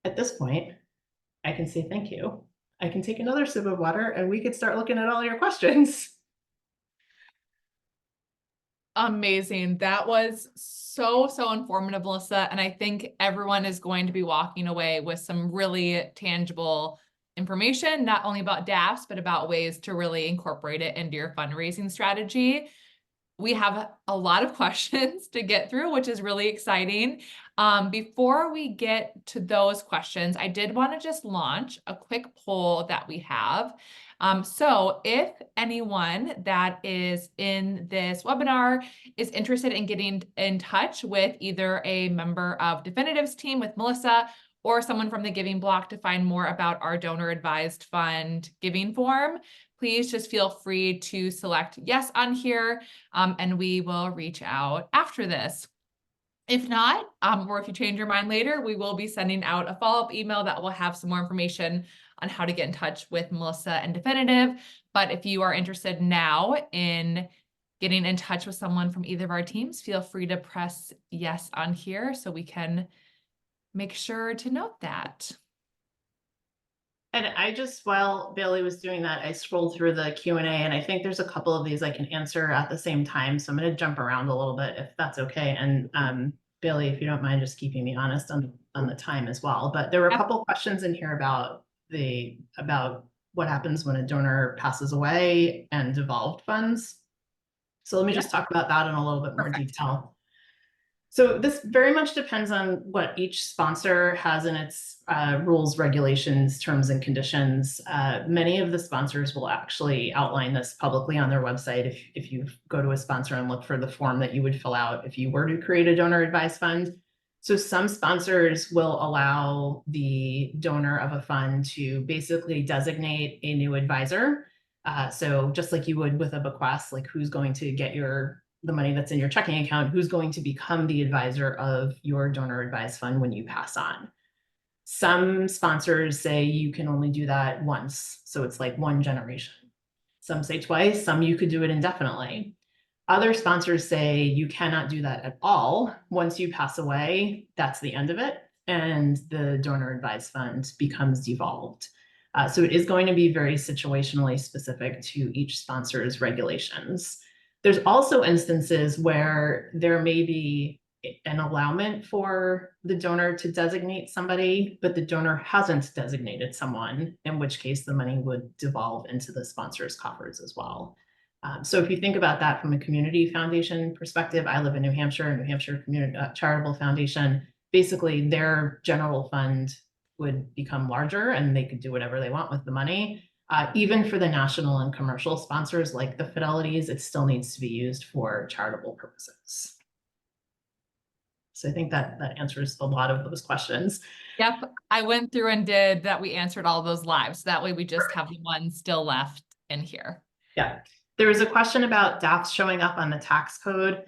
at this point, I can say thank you. I can take another sip of water and we could start looking at all your questions. Amazing. That was so informative, Melissa. And I think everyone is going to be walking away with some really tangible information, not only about DAFs, but about ways to really incorporate it into your fundraising strategy. We have a lot of questions to get through, which is really exciting. Before we get to those questions, I did want to just launch a quick poll that we have. So if anyone that is in this webinar is interested in getting in touch with either a member of DAFinitive's team with Melissa or someone from the Giving Block to find more about our donor advised fund giving form, please just feel free to select yes on here, and we will reach out after this. If not, or if you change your mind later, we will be sending out a follow-up email that will have some more information on how to get in touch with Melissa and DAFinitive. But if you are interested now in getting in touch with someone from either of our teams, feel free to press yes on here so we make sure to note that. And I just, while Bailey was doing that, I scrolled through the Q&A, and I think there's a couple of these I can answer at the same time. So I'm going to jump around a little bit if that's okay. And Bailey, if you don't mind just keeping me honest on the time as well. But there were a couple questions in here about what happens when a donor passes away and devolved funds. So let me just talk about that in a little bit more detail. So this very much depends on what each sponsor has in its rules, regulations, terms, and conditions. Many of the sponsors will actually outline this publicly on their website if you go to a sponsor and look for the form that you would fill out if you were to create a donor advised fund. So some sponsors will allow the donor of a fund to basically designate a new advisor. So just like you would with a bequest, like who's going to get the money that's in your checking account, who's going to become the advisor of your donor advised fund when you pass on. Some sponsors say you can only do that once. So it's like one generation. Some say twice, some you could do it indefinitely. Other sponsors say you cannot do that at all. Once you pass away, that's the end of it, and the donor advised fund becomes devolved. So it is going to be very situationally specific to each sponsor's regulations. There's also instances where there may be an allowance for the donor to designate somebody, but the donor hasn't designated someone, in which case the money would devolve into the sponsor's coffers as well. So if you think about that from a community foundation perspective, I live in New Hampshire Community Charitable Foundation. Basically, their general fund would become larger and they could do whatever they want with the money. Even for the national and commercial sponsors like the Fidelities, it still needs to be used for charitable purposes. So I think that answers a lot of those questions. Yep, I went through and did that. We answered all those live. So that way we just have the one still left in here. Yeah. There was a question about DAFs showing up on the tax code.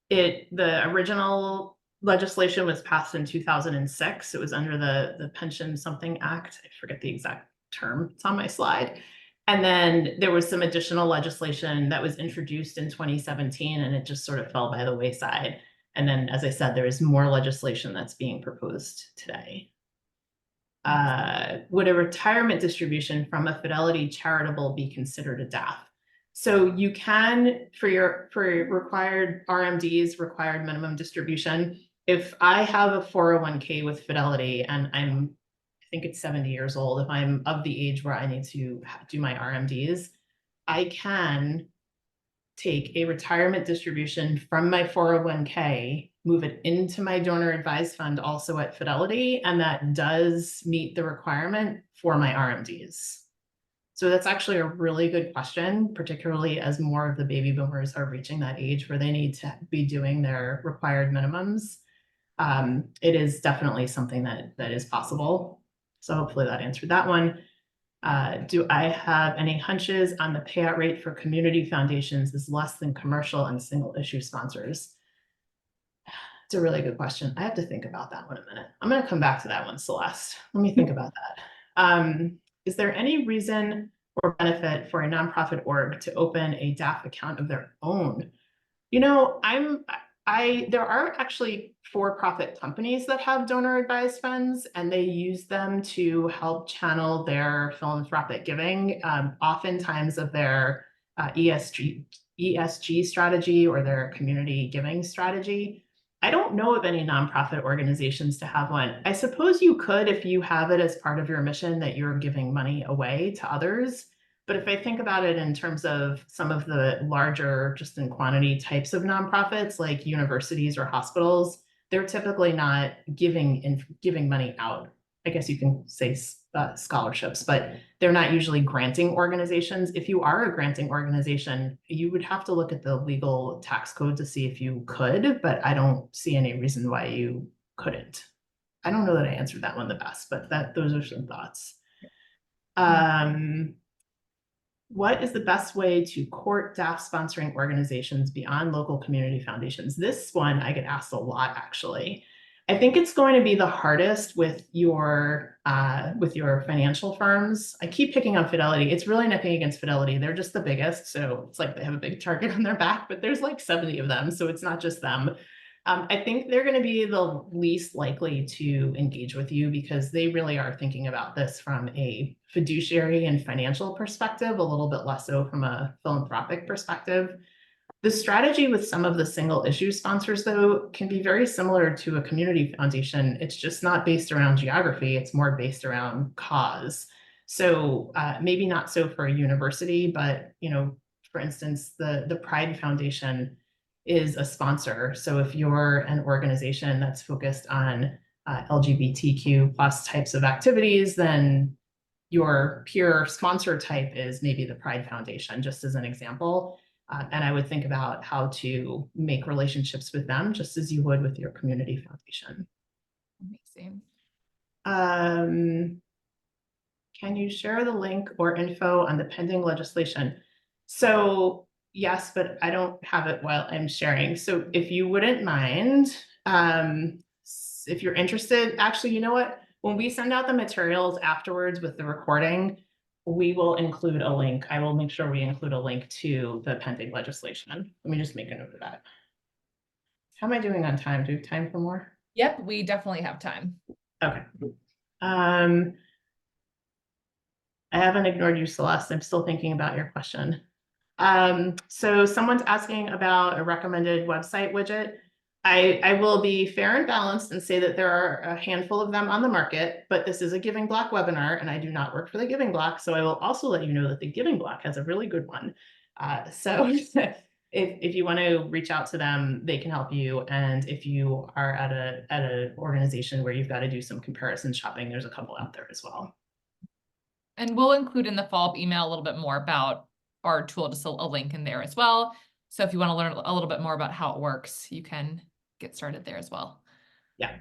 The original legislation was passed in 2006. It was under the Pension Something Act. I forget the exact term. It's on my slide. And then there was some additional legislation that was introduced in 2017, and it just sort of fell by the wayside. And then, as I said, there is more legislation that's being proposed today. Would a retirement distribution from a Fidelity charitable be considered a DAF? So you can, for required RMDs, required minimum distribution, if I have a 401k with Fidelity and I think it's 70 years old, if I'm of the age where I need to do my RMDs, I can take a retirement distribution from my 401k, move it into my donor advised fund also at Fidelity, and that does meet the requirement for my RMDs. So that's actually a really good question, particularly as more of the baby boomers are reaching that age where they need to be doing their required minimums. It is definitely something that is possible. So hopefully that answered that one. Do I have any hunches on the payout rate for community foundations is less than commercial and single issue sponsors? It's a really good question. I have to think about that one a minute. I'm going to come back to that one, Celeste. Let me think about that. Is there any reason or benefit for a nonprofit org to open a DAF account of their own? You know, there are actually for-profit companies that have donor advised funds, and they use them to help channel their philanthropic giving, oftentimes of their ESG strategy or their community giving strategy. I don't know of any nonprofit organizations to have one. I suppose you could if you have it as part of your mission that you're giving money away to others. But if I think about it in terms of some of the larger, just in quantity types of nonprofits like universities or hospitals, they're typically not giving money out. I guess you can say scholarships, but they're not usually granting organizations. If you are a granting organization, you would have to look at the legal tax code to see if you could, but I don't see any reason why you couldn't. I don't know that I answered that one the best, but those are some thoughts. What is the best way to court DAF sponsoring organizations beyond local community foundations? This one I get asked a lot, actually. I think it's going to be the hardest with your financial firms. I keep picking on Fidelity. It's really nothing against Fidelity. They're just the biggest. So it's like they have a big target on their back, but there's like 70 of them. So it's not just them. I think they're going to be the least likely to engage with you because they really are thinking about this from a fiduciary and financial perspective, a little bit less so from a philanthropic perspective. The strategy with some of the single issue sponsors, though, can be very similar to a community foundation. It's just not based around geography. It's more based around cause. So maybe not so for a university, but, you know, for instance, the Pride Foundation is a sponsor. So if you're an organization that's focused on LGBTQ plus types of activities, then your peer sponsor type is maybe the Pride Foundation, just as an example. And I would think about how to make relationships with them just as you would with your community foundation. Amazing. Can you share the link or info on the pending legislation? So yes, but I don't have it while I'm sharing. So if you wouldn't mind, if you're interested, actually, you know what? When we send out the materials afterwards with the recording, we will include a link. I will make sure we include a link to the pending legislation. Let me just make a note of that. How am I doing on time? Do we have time for more? Yep, we definitely have time. Okay. I haven't ignored you, Celeste. I'm still thinking about your question. So someone's asking about a recommended website widget. I will be fair and balanced and say that there are a handful of them on the market, but this is a Giving Block webinar and I do not work for the Giving Block. So I will also let you know that the Giving Block has a really good one. So if you want to reach out to them, they can help you. And if you are at an organization where you've got to do some comparison shopping, there's a couple out there as well. And we'll include in the follow-up email a little bit more about our tool, just a link in there as well. So if you want to learn a little bit more about how it works, you can get started there as well. Yeah.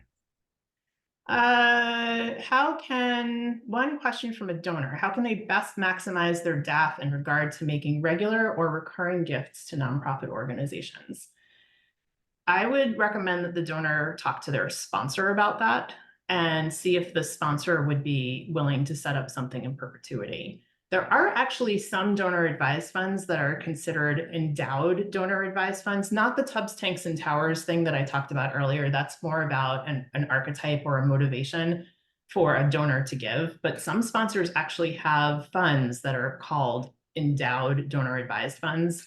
One question from a donor, how can they best maximize their DAF in regard to making regular or recurring gifts to nonprofit organizations? I would recommend that the donor talk to their sponsor about that and see if the sponsor would be willing to set up something in perpetuity. There are actually some donor advised funds that are considered endowed donor advised funds, not the tubs, tanks, and towers thing that I talked about earlier. That's more about an archetype or a motivation for a donor to give. But some sponsors actually have funds that are called endowed donor advised funds.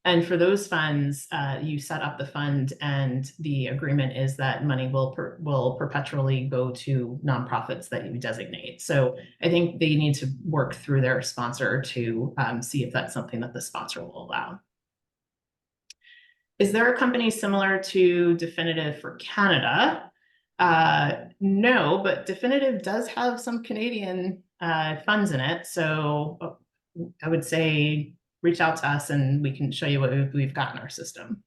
And for those funds, you set up the fund and the agreement is that money will perpetually go to nonprofits that you designate. So I think they need to work through their sponsor to see if that's something that the sponsor will allow. Is there a company similar to DAFinitive for Canada? No, but DAFinitive does have some Canadian funds in it. So I would say reach out to us and we can show you what we've got in our system.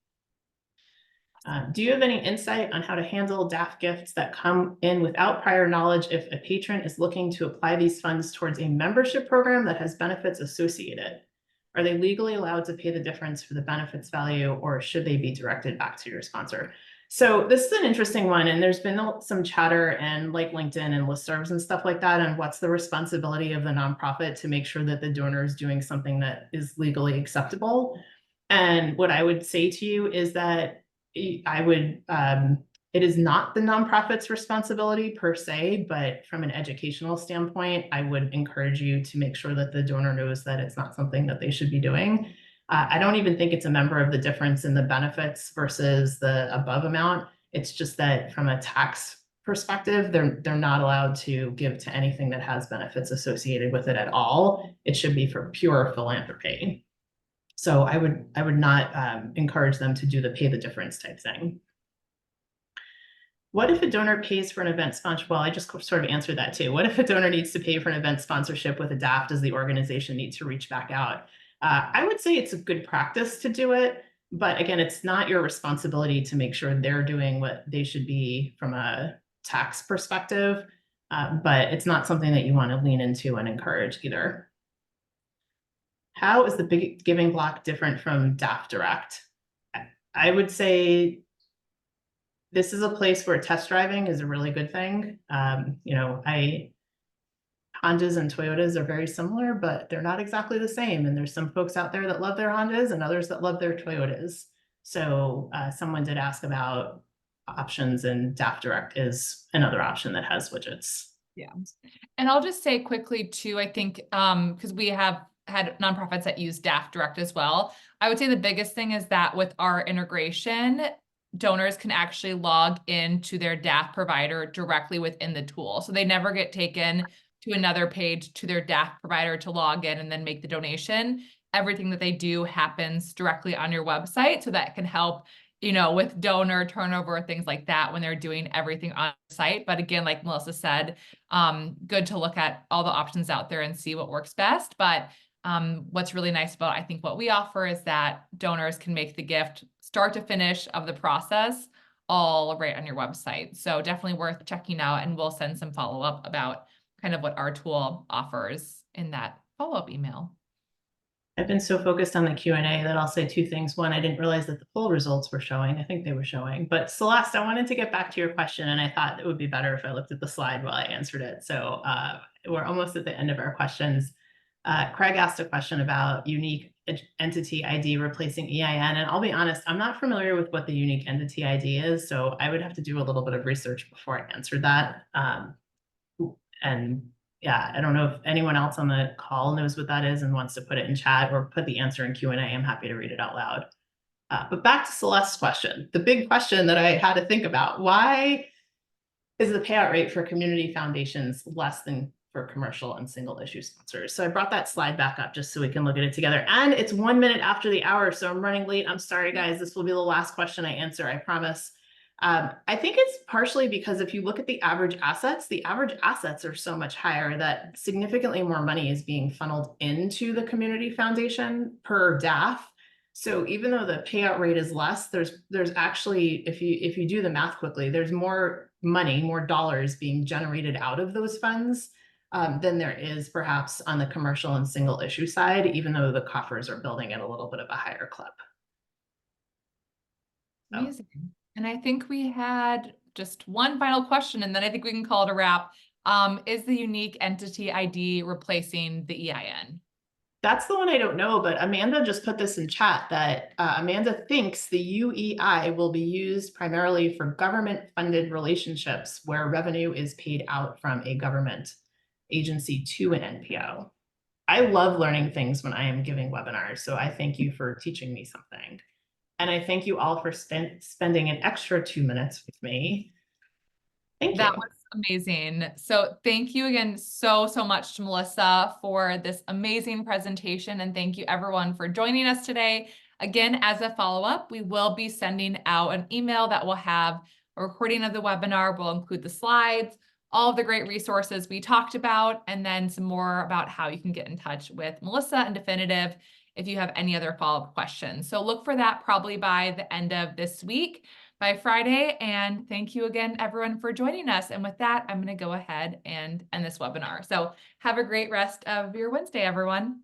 Do you have any insight on how to handle DAF gifts that come in without prior knowledge if a patron is looking to apply these funds towards a membership program that has benefits associated? Are they legally allowed to pay the difference for the benefits value, or should they be directed back to your sponsor? So this is an interesting one, and there's been some chatter and like LinkedIn and listservs and stuff like that, and what's the responsibility of the nonprofit to make sure that the donor is doing something that is legally acceptable. And what I would say to you is that it is not the nonprofit's responsibility per se, but from an educational standpoint, I would encourage you to make sure that the donor knows that it's not something that they should be doing. I don't even think it's a member of the difference in the benefits versus the above amount. It's just that from a tax perspective, they're not allowed to give to anything that has benefits associated with it at all. It should be for pure philanthropy. So I would not encourage them to do the pay the difference type thing. What if a donor pays for an event sponsor? Well, I just sort of answered that too. What if a donor needs to pay for an event sponsorship with a DAF? Does the organization need to reach back out? I would say it's a good practice to do it, but again, it's not your responsibility to make sure they're doing what they should be from a tax perspective, but it's not something that you want to lean into and encourage either. How is the big Giving Block different from DAF Direct? I would say this is a place where test driving is a really good thing. Hondas and Toyotas are very similar, but they're not exactly the same. And there's some folks out there that love their Hondas and others that love their Toyotas. So someone did ask about options, and DAF Direct is another option that has widgets. Yeah. And I'll just say quickly too, I think, because we have had nonprofits that use DAF Direct as well. I would say the biggest thing is that with our integration, donors can actually log into their DAF provider directly within the tool. So they never get taken to another page to their DAF provider to log in and then make the donation. Everything that they do happens directly on your website. So that can help, with donor turnover, things like that when they're doing everything on the site. But again, like Melissa said, good to look at all the options out there and see what works best. But what's really nice about, I think, what we offer is that donors can make the gift start to finish of the process all right on your website. So definitely worth checking out, and we'll send some follow-up about kind of what our tool offers in that follow-up email. I've been so focused on the Q&A that I'll say two things. One, I didn't realize that the poll results were showing. I think they were showing. But Celeste, I wanted to get back to your question, and I thought it would be better if I looked at the slide while I answered it. So we're almost at the end of our questions. Craig asked a question about unique entity ID replacing EIN, and I'll be honest, I'm not familiar with what the unique entity ID is, so I would have to do a little bit of research before I answer that. And yeah, I don't know if anyone else on the call knows what that is and wants to put it in chat or put the answer in Q&A. I'm happy to read it out loud. But back to Celeste's question, the big question that I had to think about: why is the payout rate for community foundations less than for commercial and single issue sponsors? So I brought that slide back up just so we can look at it together. And it's 1 minute after the hour, so I'm running late. I'm sorry, guys. This will be the last question I answer, I promise. I think it's partially because if you look at the average assets are so much higher that significantly more money is being funneled into the community foundation per DAF. So even though the payout rate is less, there's actually, if you do the math quickly, there's more money, more dollars being generated out of those funds than there is perhaps on the commercial and single issue side, even though the coffers are building at a little bit of a higher clip. Amazing. And I think we had just one final question, and then I think we can call it a wrap. Is the unique entity ID replacing the EIN? That's the one I don't know, but Amanda just put this in chat that Amanda thinks the UEI will be used primarily for government-funded relationships where revenue is paid out from a government agency to an NPO. I love learning things when I am giving webinars, so I thank you for teaching me something. And I thank you all for spending an extra 2 minutes with me. Thank you. That was amazing. So thank you again so much to Melissa for this amazing presentation. And thank you everyone for joining us today. Again, as a follow-up, we will be sending out an email that will have a recording of the webinar. We'll include the slides, all of the great resources we talked about, and then some more about how you can get in touch with Melissa and DAFinitive if you have any other follow-up questions. So look for that probably by the end of this week, by Friday. And thank you again, everyone, for joining us. And with that, I'm going to go ahead and end this webinar. So have a great rest of your Wednesday, everyone.